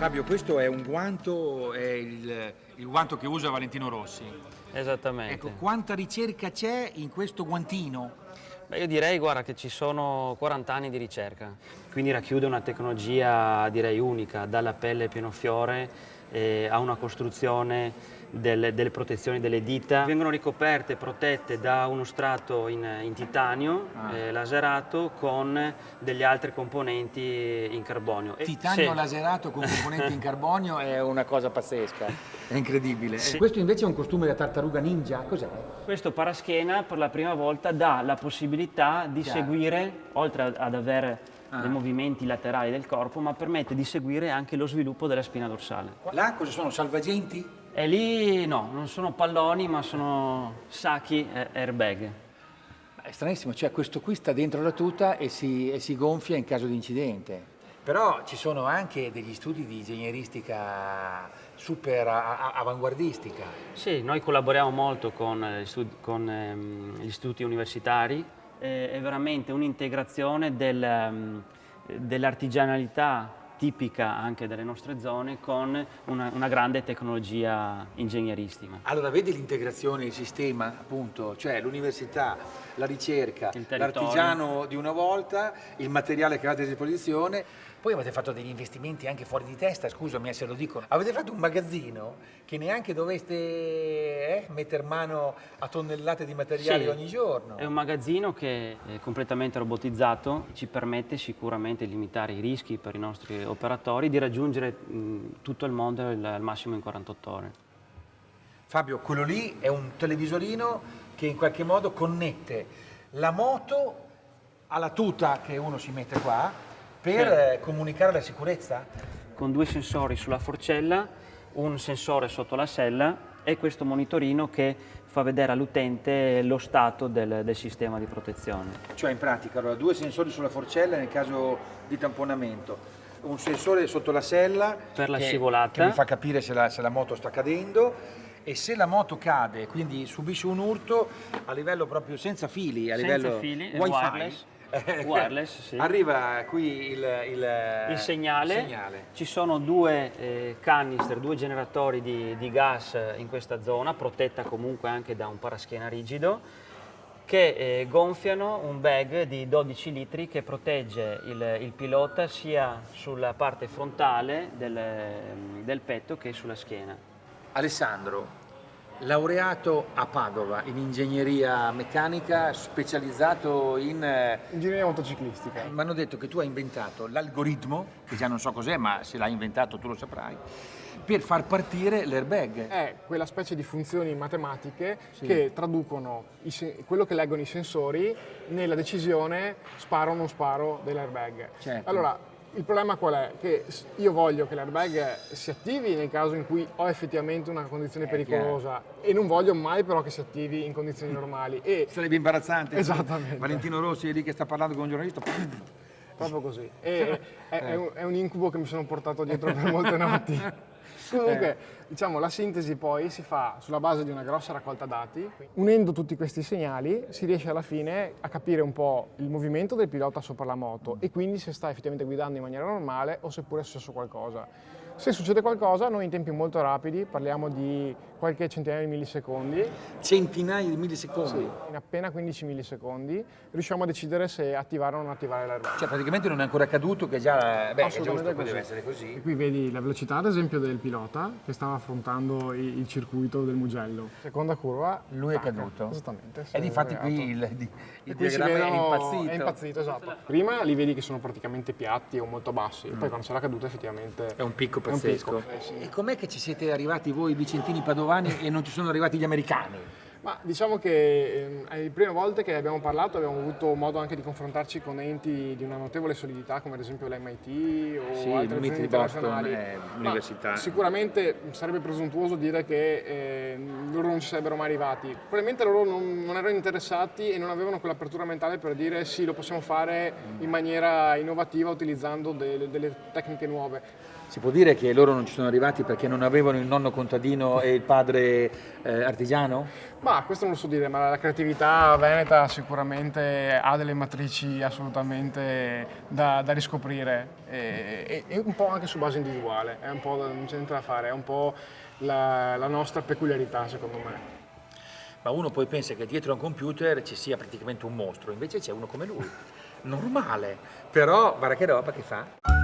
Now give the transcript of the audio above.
Fabio, questo è un guanto, è il guanto che usa Valentino Rossi. Esattamente. Ecco, quanta ricerca c'è in questo guantino? Beh, io direi, guarda, che ci sono 40 anni di ricerca, quindi racchiude una tecnologia, direi, unica, dalla pelle pieno fiore a una costruzione delle protezioni delle dita. Vengono ricoperte, protette da uno strato in titanio laserato con degli altri componenti in carbonio. Titanio Sì. laserato con componenti in carbonio è una cosa pazzesca, è incredibile. Sì. Questo invece è un costume da tartaruga ninja, cos'è? Questo paraschena per la prima volta dà la possibilità di seguire, oltre ad avere dei movimenti laterali del corpo, ma permette di seguire anche lo sviluppo della spina dorsale. Là cosa sono, salvagenti? E lì no, non sono palloni, ma sono sacchi airbag. È stranissimo, cioè questo qui sta dentro la tuta e si gonfia in caso di incidente. Però ci sono anche degli studi di ingegneristica super avanguardistica. Sì, noi collaboriamo molto con gli istituti universitari, è veramente un'integrazione dell'artigianalità tipica anche delle nostre zone con una grande tecnologia ingegneristica. Allora vedi l'integrazione, il sistema appunto, cioè l'università, la ricerca, l'artigiano di una volta, il materiale che avete a disposizione. Poi avete fatto degli investimenti anche fuori di testa, scusami se lo dico. Avete fatto un magazzino che neanche doveste mettere mano a tonnellate di materiali ogni giorno. È un magazzino che è completamente robotizzato, ci permette sicuramente di limitare i rischi per i nostri operatori, di raggiungere tutto il mondo al massimo in 48 ore. Fabio, quello lì è un televisorino che in qualche modo connette la moto alla tuta che uno si mette qua per comunicare la sicurezza? Con 2 sensori sulla forcella, un sensore sotto la sella e questo monitorino che fa vedere all'utente lo stato del sistema di protezione. Cioè in pratica, allora, 2 sensori sulla forcella nel caso di tamponamento, un sensore sotto la sella per la scivolata che mi fa capire se la moto sta cadendo, e se la moto cade, quindi subisce un urto a livello proprio senza fili, a livello fili, wifi, wireless, sì. Arriva qui il segnale. Ci sono 2 canister, 2 generatori di gas in questa zona, protetta comunque anche da un paraschiena rigido, che gonfiano un bag di 12 litri che protegge il pilota sia sulla parte frontale del petto che sulla schiena. Alessandro, laureato a Padova in ingegneria meccanica, specializzato in ingegneria motociclistica. Mi hanno detto che tu hai inventato l'algoritmo, che già non so cos'è, ma se l'hai inventato tu lo saprai, per far partire l'airbag. È quella specie di funzioni matematiche che traducono quello che leggono i sensori nella decisione sparo o non sparo dell'airbag. Certo. Allora, il problema qual è? Che io voglio che l'airbag si attivi nel caso in cui ho effettivamente una condizione pericolosa e non voglio mai però che si attivi in condizioni normali. E sarebbe imbarazzante. Esattamente. Valentino Rossi è lì che sta parlando con un giornalista. Proprio così. È un incubo che mi sono portato dietro per molte notti. Comunque, diciamo, la sintesi poi si fa sulla base di una grossa raccolta dati. Unendo tutti questi segnali si riesce alla fine a capire un po' il movimento del pilota sopra la moto e quindi se sta effettivamente guidando in maniera normale o seppure è successo qualcosa. Se succede qualcosa, noi in tempi molto rapidi, parliamo di qualche centinaia di millisecondi. Centinaia di millisecondi? Sì, in appena 15 millisecondi riusciamo a decidere se attivare o non attivare l'airbag. Cioè praticamente non è ancora caduto, che già è giusto, così. deve essere così. E qui vedi la velocità ad esempio del pilota che stava affrontando il circuito del Mugello. Seconda curva, lui è caduto. Esattamente. E difatti qui il diagramma è impazzito. È impazzito, esatto. Prima li vedi che sono praticamente piatti o molto bassi, poi quando c'è la caduta effettivamente è un picco pazzesco. Sì. E com'è che ci siete arrivati voi vicentini padovani e non ci sono arrivati gli americani? Ma diciamo che le prime volte che abbiamo parlato abbiamo avuto modo anche di confrontarci con enti di una notevole solidità come ad esempio l'MIT o altre aziende internazionali. L'università. Sicuramente sarebbe presuntuoso dire che loro non ci sarebbero mai arrivati. Probabilmente loro non erano interessati e non avevano quell'apertura mentale per dire sì, lo possiamo fare in maniera innovativa utilizzando delle tecniche nuove. Si può dire che loro non ci sono arrivati perché non avevano il nonno contadino e il padre artigiano? Ma questo non lo so dire, ma la creatività veneta sicuramente ha delle matrici assolutamente da riscoprire e un po' anche su base individuale, è un po', non c'è niente da fare, è un po' la nostra peculiarità secondo me. Ma uno poi pensa che dietro a un computer ci sia praticamente un mostro, invece c'è uno come lui, normale, però guarda che roba che fa.